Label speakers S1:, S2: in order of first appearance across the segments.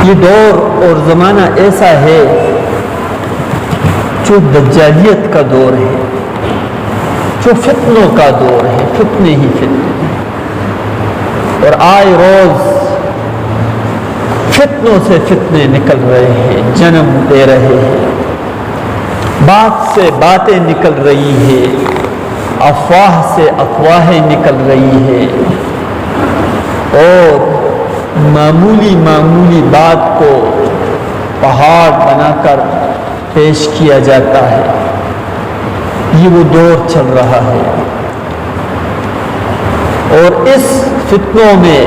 S1: یہ دور اور زمانہ ایسا ہے جو دجالیت کا دور ہے، جو فتنوں کا دور ہے، فتنے ہی فتنے، اور آئے روز فتنوں سے فتنے نکل رہے ہیں، جنم دے رہے ہیں، بات سے باتیں نکل رہی ہے، افواہ سے افواہیں نکل رہی ہے، اور معمولی بات کو پہاڑ بنا کر پیش کیا جاتا ہے۔ یہ وہ دور چل رہا ہے، اور اس فتنوں میں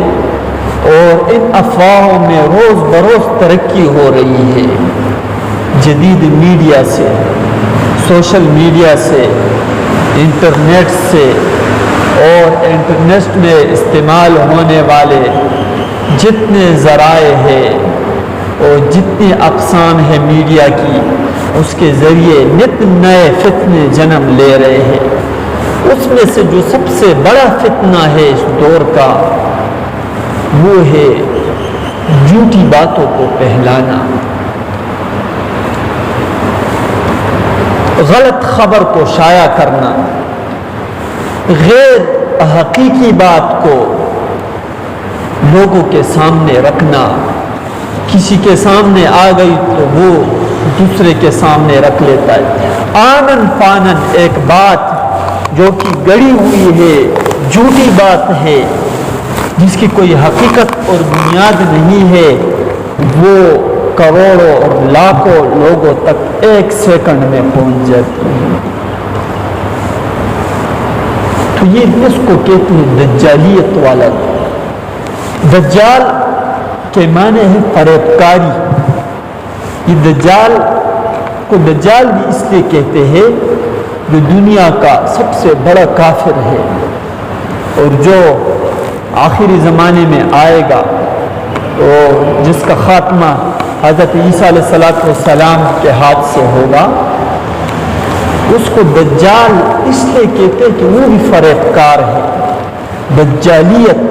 S1: اور ان افواہوں میں روز بروز ترقی ہو رہی ہے۔ جدید میڈیا سے، سوشل میڈیا سے، انٹرنیٹ سے اور انٹرنیٹ میں استعمال ہونے والے جتنے ذرائع ہیں اور جتنی اقسام ہے میڈیا کی، اس کے ذریعے نت نئے فتنے جنم لے رہے ہیں۔ اس میں سے جو سب سے بڑا فتنہ ہے اس دور کا، وہ ہے جھوٹی باتوں کو پھیلانا، غلط خبر کو شائع کرنا، غیر حقیقی بات کو لوگوں کے سامنے رکھنا۔ کسی کے سامنے آ گئی تو وہ دوسرے کے سامنے رکھ لیتا ہے، آنن فانن ایک بات جو کہ گڑی ہوئی ہے، جھوٹی بات ہے، جس کی کوئی حقیقت اور بنیاد نہیں ہے، وہ کروڑوں اور لاکھوں لوگوں تک ایک سیکنڈ میں پہنچ جاتی ہے۔ تو یہ اس کو کہتے ہیں دجالیت والا۔ دجال کے معنی ہے فریب کاری۔ یہ دجال کو دجال بھی اس لیے کہتے ہیں جو دنیا کا سب سے بڑا کافر ہے، اور جو آخری زمانے میں آئے گا اور جس کا خاتمہ حضرت عیسیٰ علیہ السلام کے ہاتھ سے ہوگا، اس کو دجال اس لیے کہتے ہیں کہ وہ بھی فریب کار ہے۔ دجالیت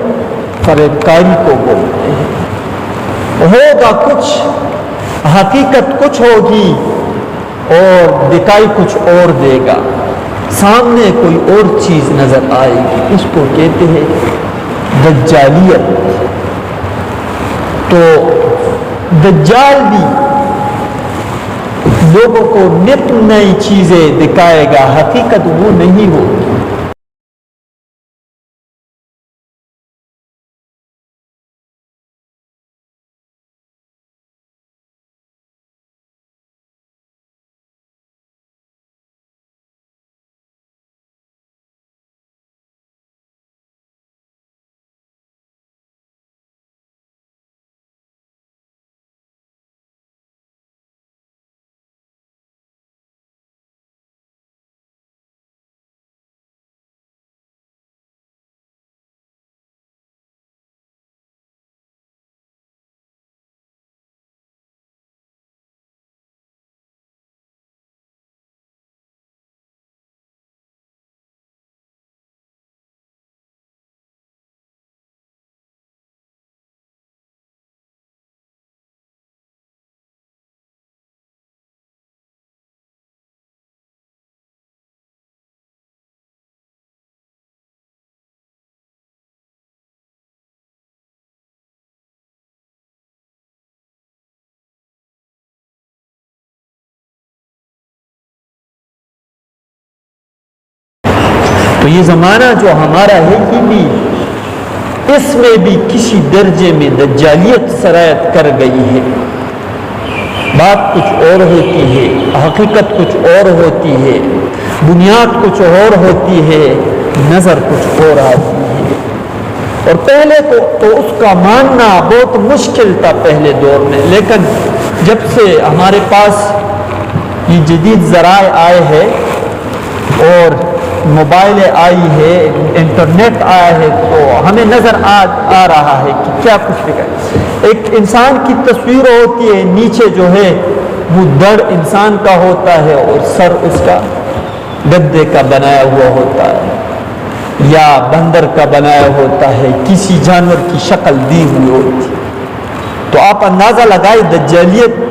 S1: فریب کاری کو بولتے ہیں۔ ہوگا کچھ، حقیقت کچھ ہوگی اور دکھائی کچھ اور دے گا، سامنے کوئی اور چیز نظر آئے گی، اس کو کہتے ہیں دجالیت۔ تو دجال بھی لوگوں کو نت نئی چیزیں دکھائے گا، حقیقت وہ نہیں ہوگی۔ تو یہ زمانہ جو ہمارا ہے، یہ بھی اس میں بھی کسی درجے میں دجالیت سرایت کر گئی ہے۔ بات کچھ اور ہوتی ہے، حقیقت کچھ اور ہوتی ہے، بنیاد کچھ اور ہوتی ہے، نظر کچھ اور آتی ہے۔ اور پہلے تو اس کا ماننا بہت مشکل تھا پہلے دور میں، لیکن جب سے ہمارے پاس یہ جدید ذرائع آئے ہیں اور موبائل آئی ہے، انٹرنیٹ آیا ہے، تو ہمیں نظر آ رہا ہے کہ کیا کچھ لکھا ہے۔ ایک انسان کی تصویر ہوتی ہے، نیچے جو ہے وہ دڑ انسان کا ہوتا ہے اور سر اس کا گدے کا بنایا ہوا ہوتا ہے یا بندر کا بنایا ہوتا ہے، کسی جانور کی شکل دی ہوئی ہوتی ہے۔ تو آپ اندازہ لگائے دجالیت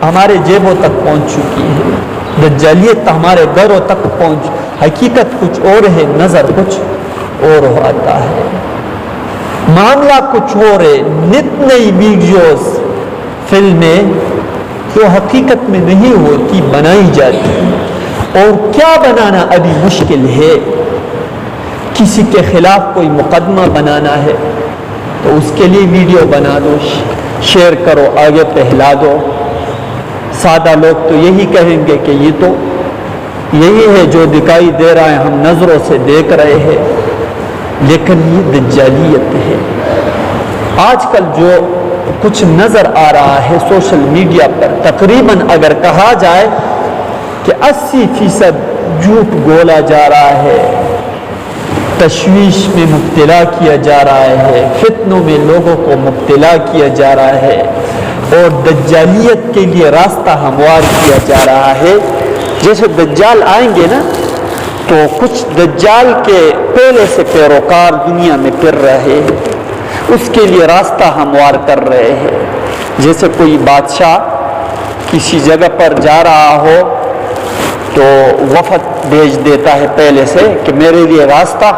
S1: ہمارے جیبوں تک پہنچ چکی ہے، دجالیت ہمارے گھروں تک پہنچ، حقیقت کچھ اور ہے، نظر کچھ اور آتا ہے، معاملہ کچھ اور ہے۔ نت نئی ویڈیوز فلمیں جو حقیقت میں نہیں ہوتی بنائی جاتی، اور کیا بنانا ابھی مشکل ہے، کسی کے خلاف کوئی مقدمہ بنانا ہے تو اس کے لیے ویڈیو بنا دو، شیئر کرو، آگے پھیلا دو۔ سادہ لوگ تو یہی کہیں گے کہ یہ تو یہی ہے جو دکھائی دے رہا ہے، ہم نظروں سے دیکھ رہے ہیں، لیکن یہ دجالیت ہے۔ آج کل جو کچھ نظر آ رہا ہے سوشل میڈیا پر، تقریباً اگر کہا جائے کہ 80% جھوٹ بولا جا رہا ہے، تشویش میں مبتلا کیا جا رہا ہے، فتنوں میں لوگوں کو مبتلا کیا جا رہا ہے، اور دجالیت کے لیے راستہ ہموار کیا جا رہا ہے۔ جیسے دجال آئیں گے نا تو کچھ دجال کے پہلے سے پیروکار دنیا میں پھر رہے ہیں، اس کے لیے راستہ ہموار کر رہے ہیں۔ جیسے کوئی بادشاہ کسی جگہ پر جا رہا ہو تو وفد بھیج دیتا ہے پہلے سے کہ میرے لیے راستہ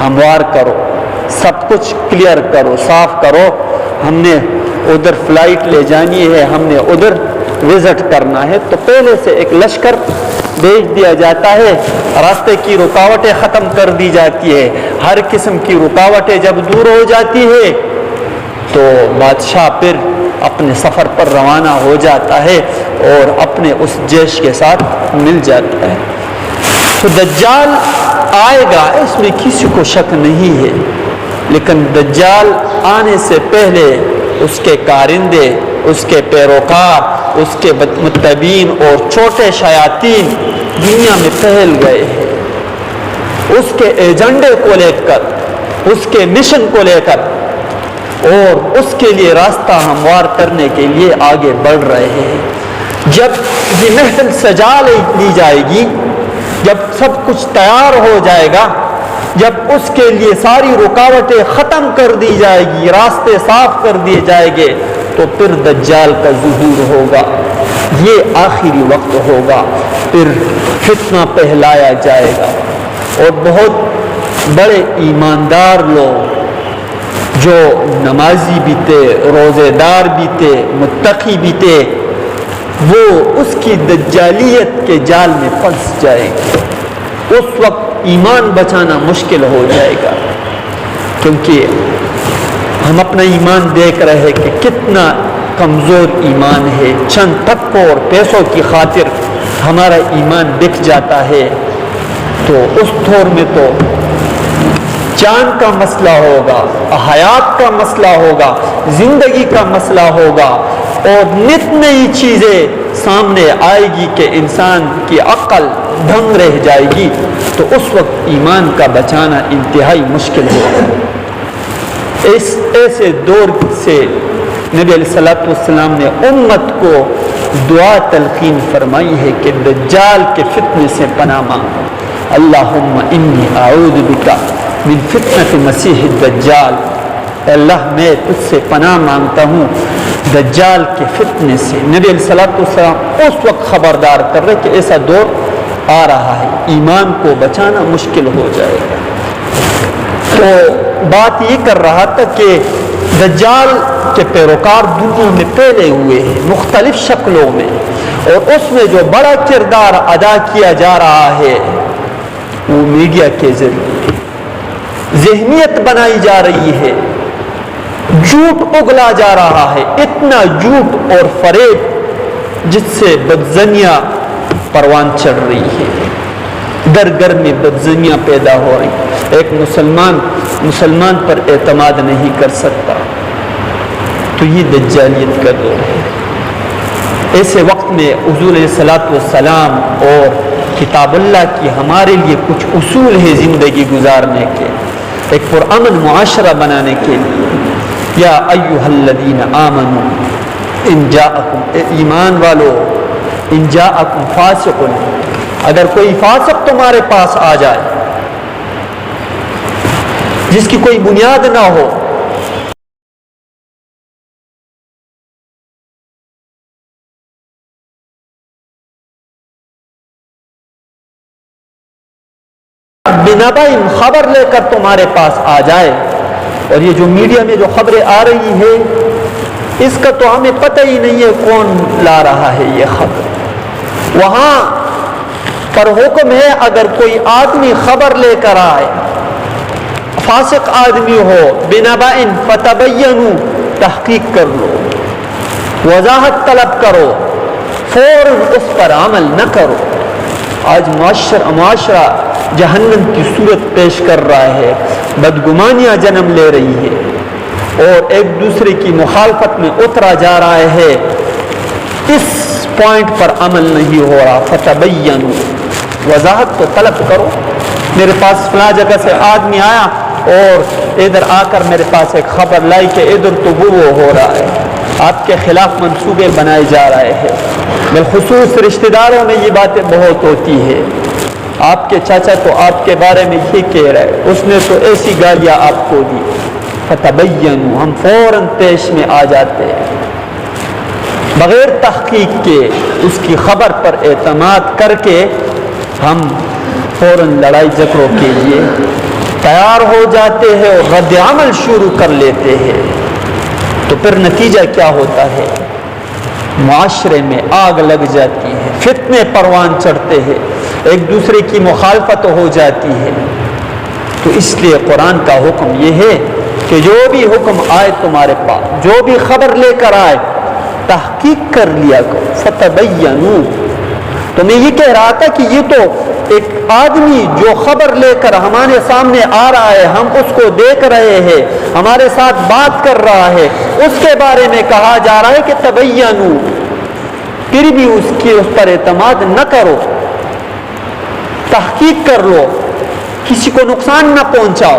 S1: ہموار کرو، سب کچھ کلیئر کرو، صاف کرو، ہم نے ادھر فلائٹ لے جانی ہے، ہم نے ادھر وزٹ کرنا ہے، تو پہلے سے ایک لشکر بھیج دیا جاتا ہے، راستے کی رکاوٹیں ختم کر دی جاتی ہے، ہر قسم کی رکاوٹیں جب دور ہو جاتی ہے تو بادشاہ پھر اپنے سفر پر روانہ ہو جاتا ہے اور اپنے اس جیش کے ساتھ مل جاتا ہے۔ تو دجال آئے گا، اس میں کسی کو شک نہیں ہے، لیکن دجال آنے سے پہلے اس کے کارندے، اس کے پیروکار، اس کے متبعین اور چھوٹے شیاطین دنیا میں پھیل گئے ہیں، اس کے ایجنڈے کو لے کر، اس کے مشن کو لے کر اور اس کے لیے راستہ ہموار کرنے کے لیے آگے بڑھ رہے ہیں۔ جب یہ محفل سجا لی جائے گی، جب سب کچھ تیار ہو جائے گا، جب اس کے لیے ساری رکاوٹیں ختم کر دی جائے گی، راستے صاف کر دیے جائیں گے، تو پھر دجال کا ظہور ہوگا، یہ آخری وقت ہوگا، پھر فتنہ پھیلایا جائے گا، اور بہت بڑے ایماندار لوگ جو نمازی بھی تھے، روزے دار بھی تھے، متقی بھی تھے، وہ اس کی دجالیت کے جال میں پھنس جائے گے۔ اس وقت ایمان بچانا مشکل ہو جائے گا، کیونکہ ہم اپنا ایمان دیکھ رہے ہیں کہ کتنا کمزور ایمان ہے، چند ٹکوں اور پیسوں کی خاطر ہمارا ایمان بک جاتا ہے۔ تو اس دور میں تو جان کا مسئلہ ہوگا، حیات کا مسئلہ ہوگا، زندگی کا مسئلہ ہوگا، اور نت نئی چیزیں سامنے آئے گی کہ انسان کی عقل دھنگ رہ جائے گی، تو اس وقت ایمان کا بچانا انتہائی مشکل ہوگا۔ اس ایسے دور سے نبی علیہ الصلوۃ والسلام نے امت کو دعا تلقین فرمائی ہے کہ دجال کے فتنے سے پناہ مانگو، اللہم انی اعوذ بک من فتنة مسیح الدجال، اللہ میں تجھ سے پناہ مانگتا ہوں دجال کے فتنے سے۔ نبی علیہ الصلوۃ والسلام اس وقت خبردار کر رہے کہ ایسا دور آ رہا ہے، ایمان کو بچانا مشکل ہو جائے گا۔ تو بات یہ کر رہا تھا کہ دجال کے پیروکار دنیا میں پھیلے ہوئے ہیں مختلف شکلوں میں، اور اس میں جو بڑا کردار ادا کیا جا رہا ہے وہ میڈیا کے ذریعے ذہنیت بنائی جا رہی ہے، جھوٹ اگلا جا رہا ہے، اتنا جھوٹ اور فریب جس سے بدزنیاں پروان چڑھ رہی ہے، در گھر میں بدزنیاں پیدا ہو رہی، ایک مسلمان پر اعتماد نہیں کر سکتا، تو یہ دجالیت کا دور ہے۔ ایسے وقت میں حضور علیہ الصلوۃ والسلام اور کتاب اللہ کی ہمارے لیے کچھ اصول ہیں زندگی گزارنے کے، ایک پرامن معاشرہ بنانے کے لیے۔ یا ایھا الذین آمنوا ان جاءکم، ایمان والو، ان جاءکم فاسق، اگر کوئی فاسق تمہارے پاس آ جائے جس کی کوئی بنیاد نہ ہو، بنبئن خبر لے کر تمہارے پاس آ جائے. اور یہ جو میڈیا میں جو خبریں آ رہی ہے اس کا تو ہمیں پتہ ہی نہیں ہے کون لا رہا ہے یہ خبر. وہاں پر حکم ہے اگر کوئی آدمی خبر لے کر آئے، فاسق آدمی ہو، بنبئن فتبینوا، تحقیق کر لو، وضاحت طلب کرو، فوراً اس پر عمل نہ کرو. آج معاشرہ جہنم کی صورت پیش کر رہا ہے، بدگمانیاں جنم لے رہی ہے اور ایک دوسرے کی مخالفت میں اترا جا رہا ہے. اس پوائنٹ پر عمل نہیں ہو رہا. فتبینوا، وضاحت تو طلب کرو. میرے پاس فلاں جگہ سے آدمی آیا اور ادھر آ کر میرے پاس ایک خبر لائی کہ ادھر تو وہ ہو رہا ہے، آپ کے خلاف منصوبے بنائے جا رہے ہیں. بالخصوص رشتہ داروں میں یہ باتیں بہت ہوتی ہے. آپ کے چاچا تو آپ کے بارے میں یہ کہہ رہے، اس نے تو ایسی گالیاں آپ کو دی. فتبینوا، ہم فوراً پیش میں آ جاتے ہیں، بغیر تحقیق کے اس کی خبر پر اعتماد کر کے ہم فوراً لڑائی جھگڑوں کے لیے تیار ہو جاتے ہیں اور رد عمل شروع کر لیتے ہیں. تو پھر نتیجہ کیا ہوتا ہے؟ معاشرے میں آگ لگ جاتی ہے، فتنے پروان چڑھتے ہیں، ایک دوسرے کی مخالفت ہو جاتی ہے. تو اس لیے قرآن کا حکم یہ ہے کہ جو بھی حکم آئے تمہارے پاس، جو بھی خبر لے کر آئے، تحقیق کر لیا کرو. فتبینوا. تو میں یہ کہہ رہا تھا کہ یہ تو ایک آدمی جو خبر لے کر ہمارے سامنے آ رہا ہے، ہم اس کو دیکھ رہے ہیں، ہمارے ساتھ بات کر رہا ہے، اس کے بارے میں کہا جا رہا ہے کہ تبینوا. پھر بھی اس پر اعتماد نہ کرو، تحقیق کر لو، کسی کو نقصان نہ پہنچاؤ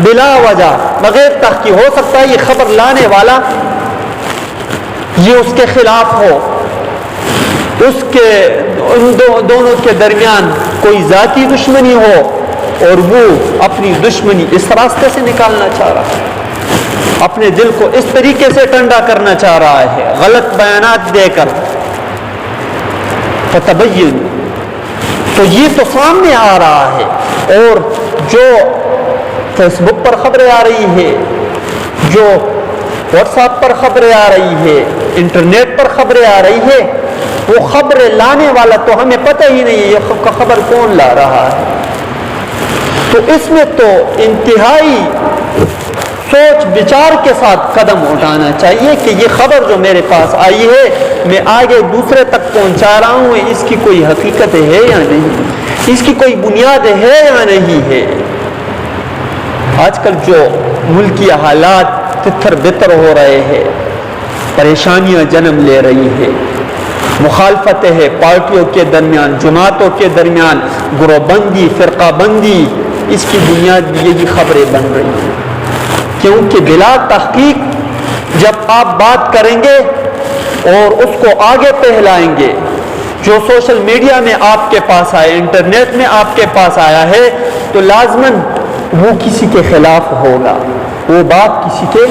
S1: بلا وجہ، بغیر تحقیق. ہو سکتا ہے یہ خبر لانے والا یہ اس کے خلاف ہو، اس کے دونوں کے درمیان کوئی ذاتی دشمنی ہو اور وہ اپنی دشمنی اس راستے سے نکالنا چاہ رہا ہے، اپنے دل کو اس طریقے سے ٹھنڈا کرنا چاہ رہا ہے غلط بیانات دے کر. فتبین. تو یہ تو سامنے آ رہا ہے. اور جو فیس بک پر خبریں آ رہی ہے، جو واٹس ایپ پر خبریں آ رہی ہے، انٹرنیٹ پر خبریں آ رہی ہے، وہ خبریں لانے والا تو ہمیں پتہ ہی نہیں ہے یہ خبر کون لا رہا ہے. تو اس میں تو انتہائی سوچ بچار کے ساتھ قدم اٹھانا چاہیے کہ یہ خبر جو میرے پاس آئی ہے میں آگے دوسرے تک پہنچا رہا ہوں، اس کی کوئی حقیقت ہے یا نہیں، اس کی کوئی بنیاد ہے یا نہیں ہے. آج کل جو ملکی حالات تتر بتر ہو رہے ہیں، پریشانیاں جنم لے رہی ہے، مخالفتیں ہیں پارٹیوں کے درمیان، جماعتوں کے درمیان، گروہ بندی، فرقہ بندی، اس کی بنیاد بھی یہی خبریں بن رہی ہیں. کیونکہ بلا تحقیق جب آپ بات کریں گے اور اس کو آگے پھیلائیں گے، جو سوشل میڈیا میں آپ کے پاس آئے، انٹرنیٹ میں آپ کے پاس آیا ہے، تو لازماً وہ کسی کے خلاف ہوگا، وہ بات کسی کے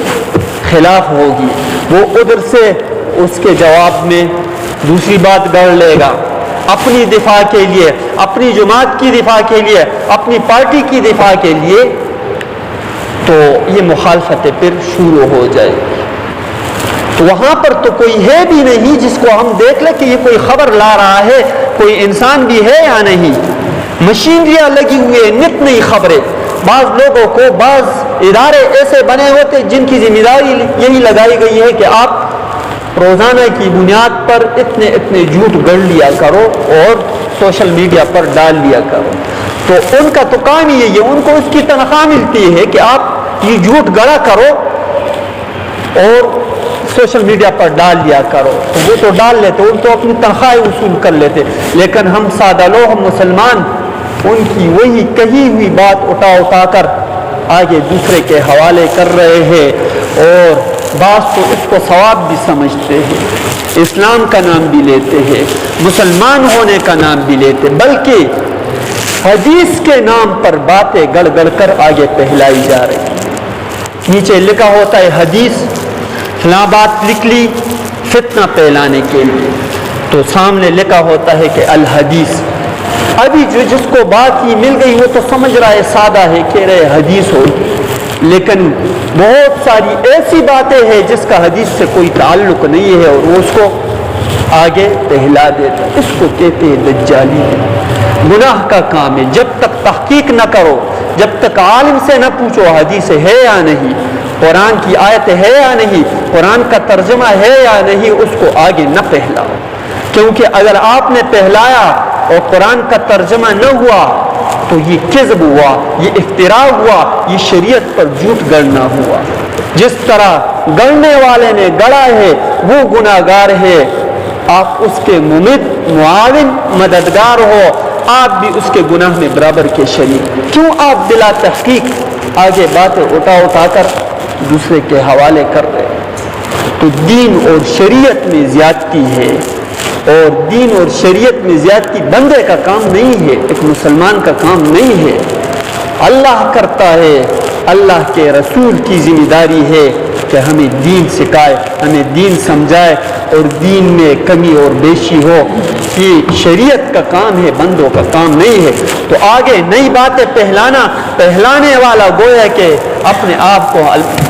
S1: خلاف ہوگی. وہ ادھر سے اس کے جواب میں دوسری بات گڑھ لے گا اپنی دفاع کے لیے، اپنی جماعت کی دفاع کے لیے، اپنی پارٹی کی دفاع کے لیے. تو یہ مخالفتیں پھر شروع ہو جائے. تو وہاں پر تو کوئی ہے بھی نہیں جس کو ہم دیکھ لیں کہ یہ کوئی خبر لا رہا ہے، کوئی انسان بھی ہے یا نہیں. مشینریاں لگی ہوئی ہیں، نت نئی خبریں. بعض لوگوں کو، بعض ادارے ایسے بنے ہوتے جن کی ذمہ داری یہی لگائی گئی ہے کہ آپ روزانہ کی بنیاد پر اتنے جھوٹ گڑھ لیا کرو اور سوشل میڈیا پر ڈال لیا کرو. تو ان کا تو کام ہی یہی ہے، ان کو اس کی تنخواہ ملتی ہے کہ آپ یہ جھوٹ گڑا کرو اور سوشل میڈیا پر ڈال لیا کرو. تو وہ تو ڈال لیتے، ان تو اپنی تنخواہ وصول کر لیتے. لیکن ہم سادہ لوگ، ہم مسلمان، ان کی وہی کہی ہوئی بات اٹھا کر آگے دوسرے کے حوالے کر رہے ہیں. اور بعض تو اس کو ثواب بھی سمجھتے ہیں، اسلام کا نام بھی لیتے ہیں، مسلمان ہونے کا نام بھی لیتے، بلکہ حدیث کے نام پر باتیں گڑ گڑ کر آگے پھیلائی جا رہی ہیں. نیچے لکھا ہوتا ہے حدیث، فلاں بات لکھ لی فتنہ پھیلانے کے لیے، تو سامنے لکھا ہوتا ہے کہ الحدیث، ابھی جس کو بات ہی مل گئی وہ تو سمجھ رہا ہے سادہ ہے، کہہ رہے حدیث ہو، لیکن بہت ساری ایسی باتیں ہیں جس کا حدیث سے کوئی تعلق نہیں ہے اور وہ اس کو آگے پہلا دیتا. اس کو کہتے ہیں دجالی. گناہ کا کام ہے. جب تک تحقیق نہ کرو، جب تک عالم سے نہ پوچھو حدیث ہے یا نہیں، قرآن کی آیت ہے یا نہیں، قرآن کا ترجمہ ہے یا نہیں، اس کو آگے نہ پہلاؤ. کیونکہ اگر آپ نے پہلایا اور قرآن کا ترجمہ نہ ہوا تو یہ کذب ہوا، یہ افتراء ہوا، یہ شریعت پر جھوٹ گڑنا ہوا. جس طرح گڑنے والے نے گڑا ہے وہ گناہگار ہے، آپ اس کے معاون مددگار ہو، آپ بھی اس کے گناہ میں برابر کے شریک. کیوں آپ بلا تحقیق آگے باتیں اٹھا کر دوسرے کے حوالے کر رہے؟ تو دین اور شریعت میں زیادتی ہے، اور دین اور شریعت میں زیادتی بندے کا کام نہیں ہے، ایک مسلمان کا کام نہیں ہے. اللہ کرتا ہے، اللہ کے رسول کی ذمہ داری ہے کہ ہمیں دین سکھائے، ہمیں دین سمجھائے، اور دین میں کمی اور بیشی ہو یہ شریعت کا کام ہے، بندوں کا کام نہیں ہے. تو آگے نئی باتیں پہلانے والا گویا کہ اپنے آپ کو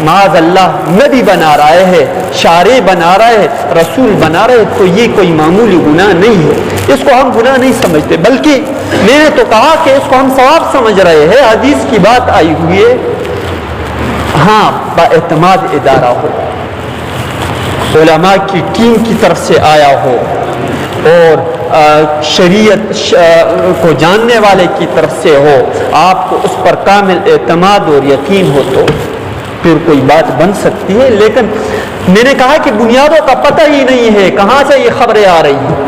S1: معاذ اللہ نبی بنا رہا ہے، شارع بنا رہا ہے، رسول بنا رہا ہے. تو یہ کوئی معمولی گناہ نہیں ہے، اس کو ہم گناہ نہیں سمجھتے، بلکہ میں نے تو کہا کہ اس کو ہم ثواب سمجھ رہے ہیں. حدیث کی بات آئی ہوئی ہے، ہاں با اعتماد ادارہ ہو، علماء کی ٹیم کی طرف سے آیا ہو، اور شریعت کو جاننے والے کی طرف سے ہو، آپ کو اس پر کامل اعتماد اور یقین ہو تو پھر کوئی بات بن سکتی ہے. لیکن میں نے کہا کہ بنیادوں کا پتہ ہی نہیں ہے، کہاں سے یہ خبریں آ رہی ہیں.